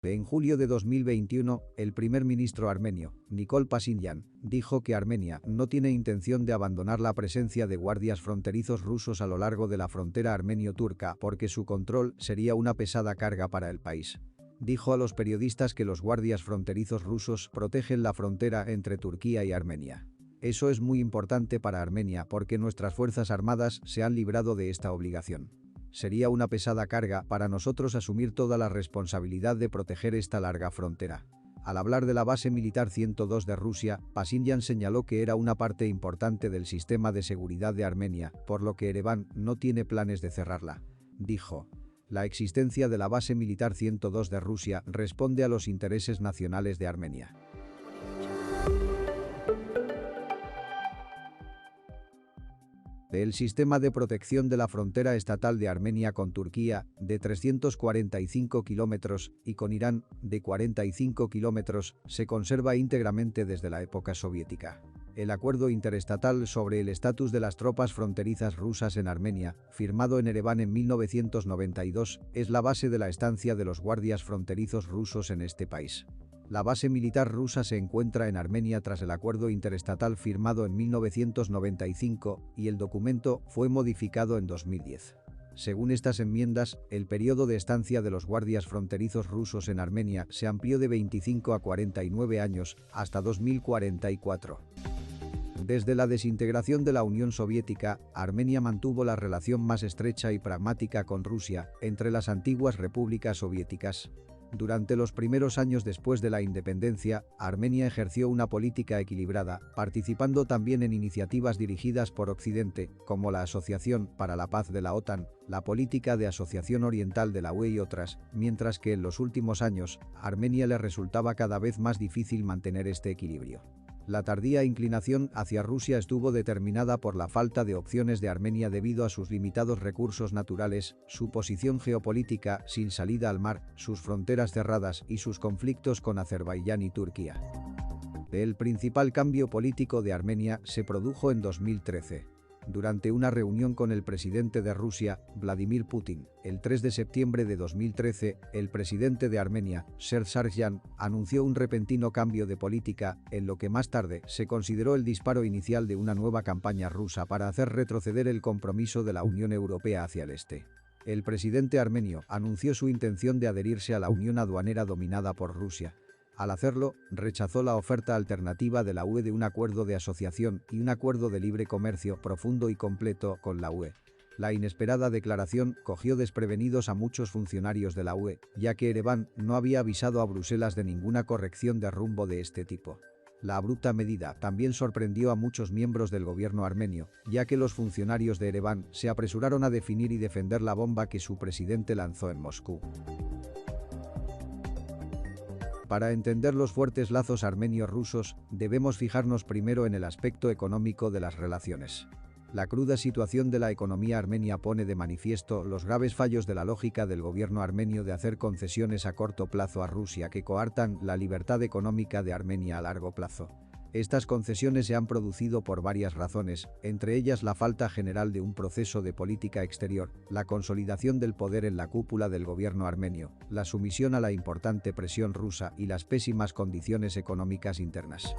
En julio de 2021, el primer ministro armenio, Nikol Pashinyan, dijo que Armenia no tiene intención de abandonar la presencia de guardias fronterizos rusos a lo largo de la frontera armenio-turca porque su control sería una pesada carga para el país. Dijo a los periodistas que los guardias fronterizos rusos protegen la frontera entre Turquía y Armenia. Eso es muy importante para Armenia porque nuestras fuerzas armadas se han librado de esta obligación. Sería una pesada carga para nosotros asumir toda la responsabilidad de proteger esta larga frontera. Al hablar de la base militar 102 de Rusia, Pashinyan señaló que era una parte importante del sistema de seguridad de Armenia, por lo que Ereván no tiene planes de cerrarla. Dijo: la existencia de la base militar 102 de Rusia responde a los intereses nacionales de Armenia. El sistema de protección de la frontera estatal de Armenia con Turquía, de 345 kilómetros, y con Irán, de 45 kilómetros, se conserva íntegramente desde la época soviética. El acuerdo interestatal sobre el estatus de las tropas fronterizas rusas en Armenia, firmado en Ereván en 1992, es la base de la estancia de los guardias fronterizos rusos en este país. La base militar rusa se encuentra en Armenia tras el acuerdo interestatal firmado en 1995 y el documento fue modificado en 2010. Según estas enmiendas, el periodo de estancia de los guardias fronterizos rusos en Armenia se amplió de 25 a 49 años, hasta 2044. Desde la desintegración de la Unión Soviética, Armenia mantuvo la relación más estrecha y pragmática con Rusia, entre las antiguas repúblicas soviéticas. Durante los primeros años después de la independencia, Armenia ejerció una política equilibrada, participando también en iniciativas dirigidas por Occidente, como la Asociación para la Paz de la OTAN, la Política de Asociación Oriental de la UE y otras, mientras que en los últimos años, a Armenia le resultaba cada vez más difícil mantener este equilibrio. La tardía inclinación hacia Rusia estuvo determinada por la falta de opciones de Armenia debido a sus limitados recursos naturales, su posición geopolítica sin salida al mar, sus fronteras cerradas y sus conflictos con Azerbaiyán y Turquía. El principal cambio político de Armenia se produjo en 2013. Durante una reunión con el presidente de Rusia, Vladimir Putin, el 3 de septiembre de 2013, el presidente de Armenia, Serge Sargsyan, anunció un repentino cambio de política, en lo que más tarde se consideró el disparo inicial de una nueva campaña rusa para hacer retroceder el compromiso de la Unión Europea hacia el este. El presidente armenio anunció su intención de adherirse a la Unión Aduanera dominada por Rusia. Al hacerlo, rechazó la oferta alternativa de la UE de un acuerdo de asociación y un acuerdo de libre comercio profundo y completo con la UE. La inesperada declaración cogió desprevenidos a muchos funcionarios de la UE, ya que Ereván no había avisado a Bruselas de ninguna corrección de rumbo de este tipo. La abrupta medida también sorprendió a muchos miembros del gobierno armenio, ya que los funcionarios de Ereván se apresuraron a definir y defender la bomba que su presidente lanzó en Moscú. Para entender los fuertes lazos armenio-rusos, debemos fijarnos primero en el aspecto económico de las relaciones. La cruda situación de la economía armenia pone de manifiesto los graves fallos de la lógica del gobierno armenio de hacer concesiones a corto plazo a Rusia que coartan la libertad económica de Armenia a largo plazo. Estas concesiones se han producido por varias razones, entre ellas la falta general de un proceso de política exterior, la consolidación del poder en la cúpula del gobierno armenio, la sumisión a la importante presión rusa y las pésimas condiciones económicas internas.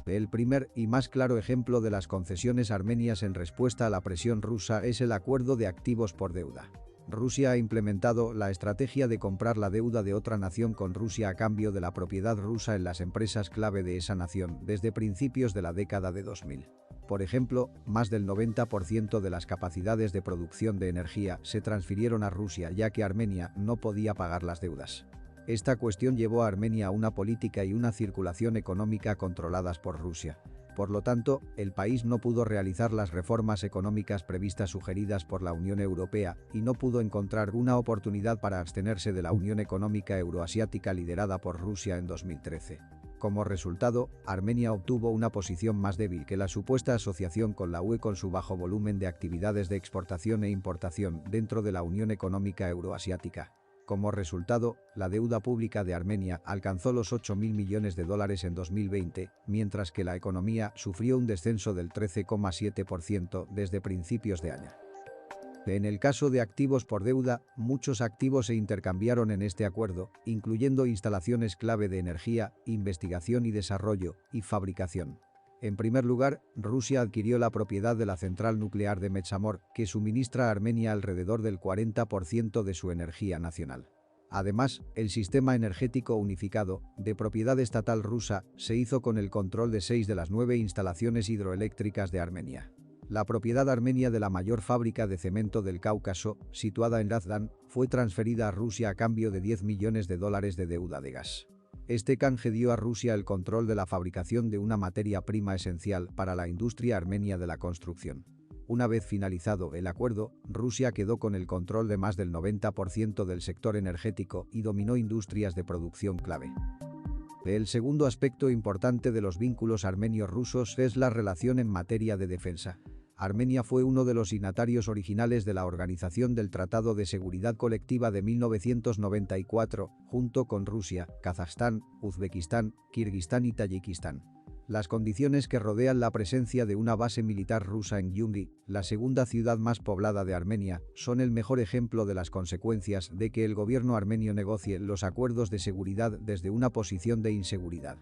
El primer y más claro ejemplo de las concesiones armenias en respuesta a la presión rusa es el acuerdo de activos por deuda. Rusia ha implementado la estrategia de comprar la deuda de otra nación con Rusia a cambio de la propiedad rusa en las empresas clave de esa nación desde principios de la década de 2000. Por ejemplo, más del 90% de las capacidades de producción de energía se transfirieron a Rusia ya que Armenia no podía pagar las deudas. Esta cuestión llevó a Armenia a una política y una circulación económica controladas por Rusia. Por lo tanto, el país no pudo realizar las reformas económicas previstas sugeridas por la Unión Europea y no pudo encontrar una oportunidad para abstenerse de la Unión Económica Euroasiática liderada por Rusia en 2013. Como resultado, Armenia obtuvo una posición más débil que la supuesta asociación con la UE con su bajo volumen de actividades de exportación e importación dentro de la Unión Económica Euroasiática. Como resultado, la deuda pública de Armenia alcanzó los $8.000 millones en 2020, mientras que la economía sufrió un descenso del 13,7% desde principios de año. En el caso de activos por deuda, muchos activos se intercambiaron en este acuerdo, incluyendo instalaciones clave de energía, investigación y desarrollo, y fabricación. En primer lugar, Rusia adquirió la propiedad de la central nuclear de Metsamor, que suministra a Armenia alrededor del 40% de su energía nacional. Además, el sistema energético unificado, de propiedad estatal rusa, se hizo con el control de 6 de las 9 instalaciones hidroeléctricas de Armenia. La propiedad armenia de la mayor fábrica de cemento del Cáucaso, situada en Razdan, fue transferida a Rusia a cambio de $10 millones de deuda de gas. Este canje dio a Rusia el control de la fabricación de una materia prima esencial para la industria armenia de la construcción. Una vez finalizado el acuerdo, Rusia quedó con el control de más del 90% del sector energético y dominó industrias de producción clave. El segundo aspecto importante de los vínculos armenio-rusos es la relación en materia de defensa. Armenia fue uno de los signatarios originales de la Organización del Tratado de Seguridad Colectiva de 1994, junto con Rusia, Kazajstán, Uzbekistán, Kirguistán y Tayikistán. Las condiciones que rodean la presencia de una base militar rusa en Gyumri, la segunda ciudad más poblada de Armenia, son el mejor ejemplo de las consecuencias de que el gobierno armenio negocie los acuerdos de seguridad desde una posición de inseguridad.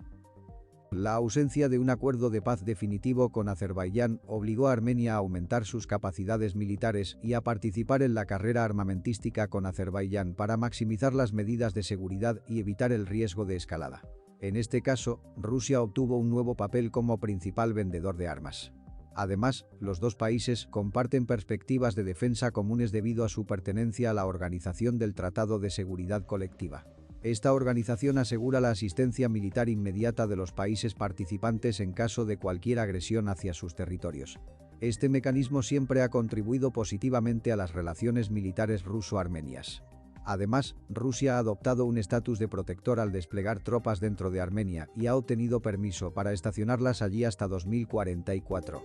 La ausencia de un acuerdo de paz definitivo con Azerbaiyán obligó a Armenia a aumentar sus capacidades militares y a participar en la carrera armamentística con Azerbaiyán para maximizar las medidas de seguridad y evitar el riesgo de escalada. En este caso, Rusia obtuvo un nuevo papel como principal vendedor de armas. Además, los dos países comparten perspectivas de defensa comunes debido a su pertenencia a la Organización del Tratado de Seguridad Colectiva. Esta organización asegura la asistencia militar inmediata de los países participantes en caso de cualquier agresión hacia sus territorios. Este mecanismo siempre ha contribuido positivamente a las relaciones militares ruso-armenias. Además, Rusia ha adoptado un estatus de protector al desplegar tropas dentro de Armenia y ha obtenido permiso para estacionarlas allí hasta 2044.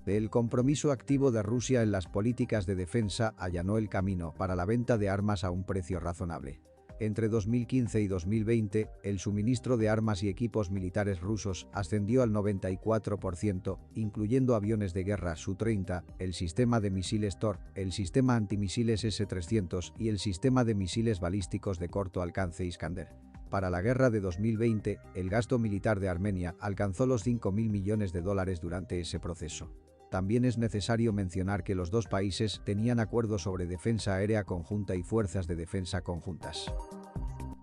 El compromiso activo de Rusia en las políticas de defensa allanó el camino para la venta de armas a un precio razonable. Entre 2015 y 2020, el suministro de armas y equipos militares rusos ascendió al 94%, incluyendo aviones de guerra Su-30, el sistema de misiles Tor, el sistema antimisiles S-300 y el sistema de misiles balísticos de corto alcance Iskander. Para la guerra de 2020, el gasto militar de Armenia alcanzó los $5.000 millones durante ese proceso. También es necesario mencionar que los dos países tenían acuerdos sobre defensa aérea conjunta y fuerzas de defensa conjuntas.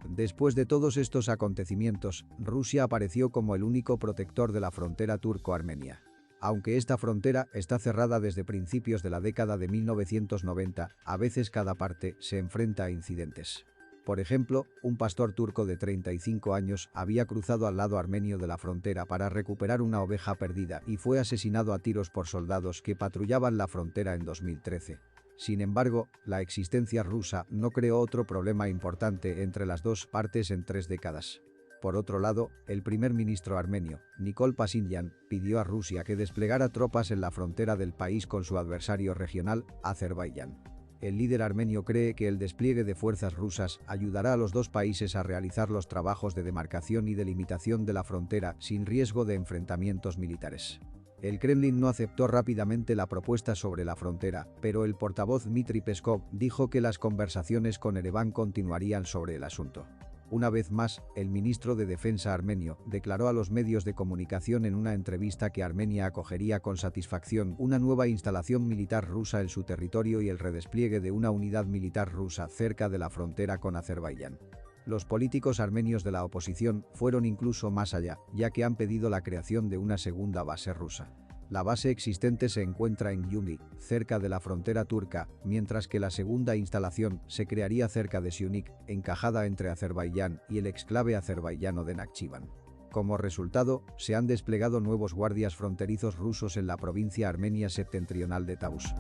Después de todos estos acontecimientos, Rusia apareció como el único protector de la frontera turco-armenia. Aunque esta frontera está cerrada desde principios de la década de 1990, a veces cada parte se enfrenta a incidentes. Por ejemplo, un pastor turco de 35 años había cruzado al lado armenio de la frontera para recuperar una oveja perdida y fue asesinado a tiros por soldados que patrullaban la frontera en 2013. Sin embargo, la existencia rusa no creó otro problema importante entre las dos partes en 3 décadas. Por otro lado, el primer ministro armenio, Nikol Pashinyan, pidió a Rusia que desplegara tropas en la frontera del país con su adversario regional, Azerbaiyán. El líder armenio cree que el despliegue de fuerzas rusas ayudará a los dos países a realizar los trabajos de demarcación y delimitación de la frontera sin riesgo de enfrentamientos militares. El Kremlin no aceptó rápidamente la propuesta sobre la frontera, pero el portavoz Dmitry Peskov dijo que las conversaciones con Ereván continuarían sobre el asunto. Una vez más, el ministro de Defensa armenio declaró a los medios de comunicación en una entrevista que Armenia acogería con satisfacción una nueva instalación militar rusa en su territorio y el redespliegue de una unidad militar rusa cerca de la frontera con Azerbaiyán. Los políticos armenios de la oposición fueron incluso más allá, ya que han pedido la creación de una segunda base rusa. La base existente se encuentra en Gyumri, cerca de la frontera turca, mientras que la segunda instalación se crearía cerca de Syunik, encajada entre Azerbaiyán y el exclave azerbaiyano de Nakhchivan. Como resultado, se han desplegado nuevos guardias fronterizos rusos en la provincia armenia septentrional de Taus.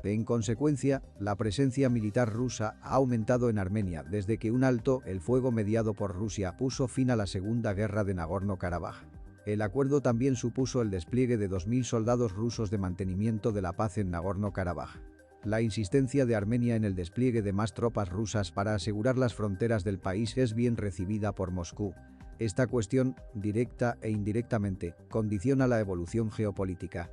En consecuencia, la presencia militar rusa ha aumentado en Armenia desde que un alto el fuego mediado por Rusia puso fin a la Segunda Guerra de Nagorno-Karabaj. El acuerdo también supuso el despliegue de 2.000 soldados rusos de mantenimiento de la paz en Nagorno-Karabaj. La insistencia de Armenia en el despliegue de más tropas rusas para asegurar las fronteras del país es bien recibida por Moscú. Esta cuestión, directa e indirectamente, condiciona la evolución geopolítica.